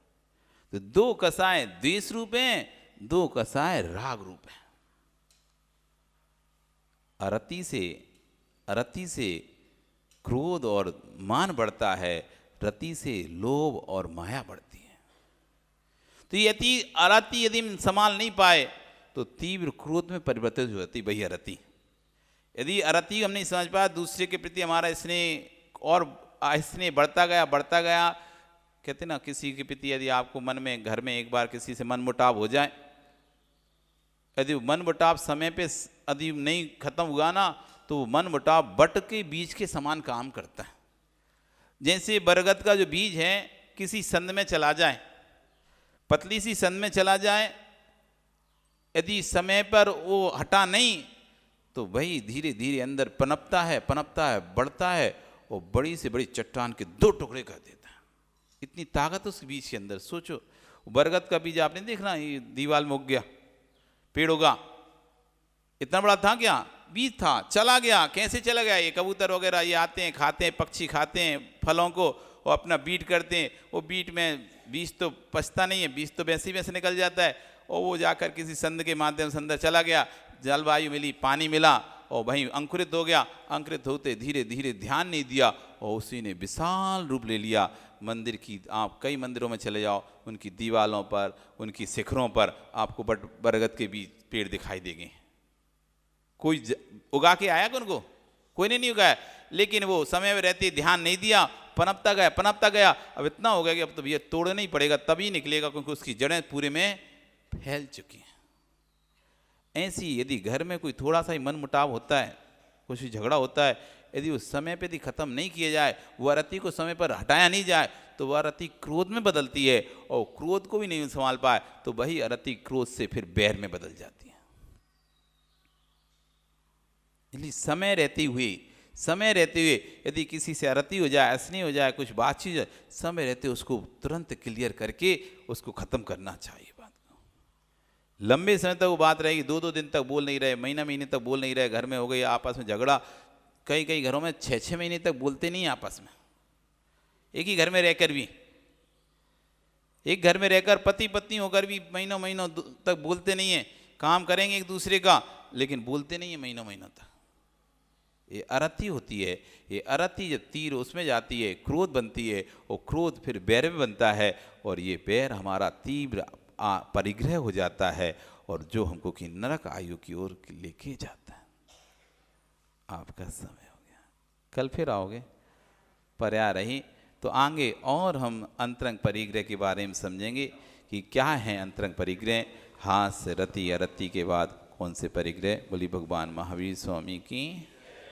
तो दो कसाएं द्वेष रूप हैं, दो कसाएं राग रूप हैं। अरति से क्रोध और मान बढ़ता है, रति से लोभ और माया बढ़ती है। तो ये अरति यदि संभाल नहीं पाए तो तीव्र क्रोध में परिवर्तित हो जाती वही अरति। यदि अरति हम नहीं समझ पाया, दूसरे के प्रति हमारा स्नेह और स्नेह बढ़ता गया। कहते ना किसी के प्रति यदि आपको मन में घर में एक बार किसी से मन मुटाव हो जाए, यदि मन मुटाव समय पे यदि नहीं खत्म हुआ ना तो मन मुटाव बट के बीज के समान काम करता है। जैसे बरगद का जो बीज है किसी संद में चला जाए, पतली सी संद में चला जाए, यदि समय पर वो हटा नहीं तो वही धीरे धीरे अंदर पनपता है, बढ़ता है और बड़ी से बड़ी चट्टान के दो टुकड़े कर देता है। इतनी ताकत उस बीज के अंदर। सोचो, बरगद का बीज आपने देखना, ये दीवार में उग गया, पेड़ उगा, इतना बड़ा था क्या? बीज था, चला गया। कैसे चला गया? ये कबूतर वगैरह ये आते हैं, खाते हैं, पक्षी खाते हैं फलों को और अपना बीट करते हैं। वो बीट में बीज तो पचता नहीं है, बीज तो वैसे ही वैसे निकल जाता है और वो जाकर किसी संद के माध्यम से अंदर चला गया, जलवायु मिली, पानी मिला और वहीं अंकुरित हो गया। अंकुरित होते धीरे धीरे ध्यान नहीं दिया और उसी ने विशाल रूप ले लिया। मंदिर की, आप कई मंदिरों में चले जाओ, उनकी दीवारों पर, उनकी शिखरों पर आपको बरगद के बीज पेड़ दिखाई देंगे। कोई उगा के आया उनको? कोई ने नहीं उगाया, लेकिन वो समय में रहते ध्यान नहीं दिया, पनपता गया। अब इतना हो गया कि अब तो भैया तोड़ना ही पड़ेगा, तभी निकलेगा, क्योंकि उसकी जड़ें पूरे में फैल चुकी हैं। ऐसी यदि घर में कोई थोड़ा सा ही मन मुटाव होता है, कुछ भी झगड़ा होता है, यदि उस समय पे यदि खत्म नहीं किया जाए, वह रति को समय पर हटाया नहीं जाए, तो वह रति क्रोध में बदलती है और क्रोध को भी नहीं संभाल पाए तो वही अरति क्रोध से फिर बैर में बदल जाती है। इसलिए समय रहते हुए यदि किसी से अरति हो जाए, स्नेह हो जाए, कुछ बातचीत हो जाए, समय रहते उसको तुरंत क्लियर करके उसको खत्म करना चाहिए। बात लंबे समय तक वो बात रहेगी, 2-2 दिन तक बोल नहीं रहे, महीने तक बोल नहीं रहे, घर में हो गई आपस में झगड़ा, कई घरों में 6-6 महीने तक बोलते नहीं आपस में। एक ही घर में रहकर भी, एक घर में रहकर पति पत्नी होकर भी महीनों तक बोलते नहीं है। काम करेंगे एक दूसरे का लेकिन बोलते नहीं है महीनों तक। ये अरति होती है। ये अरति जब तीर उसमें जाती है, क्रोध बनती है और क्रोध फिर बैर में बनता है और ये बैर हमारा तीव्र परिग्रह हो जाता है और जो हमको कि नरक आयु की ओर लेके जाता है। आपका समय हो गया, कल फिर आओगे, पर्याय रही तो आगे और हम अंतरंग परिग्रह के बारे में समझेंगे कि क्या है अंतरंग परिग्रह। हास रति अरति के बाद कौन से परिग्रह। बोली भगवान महावीर स्वामी की।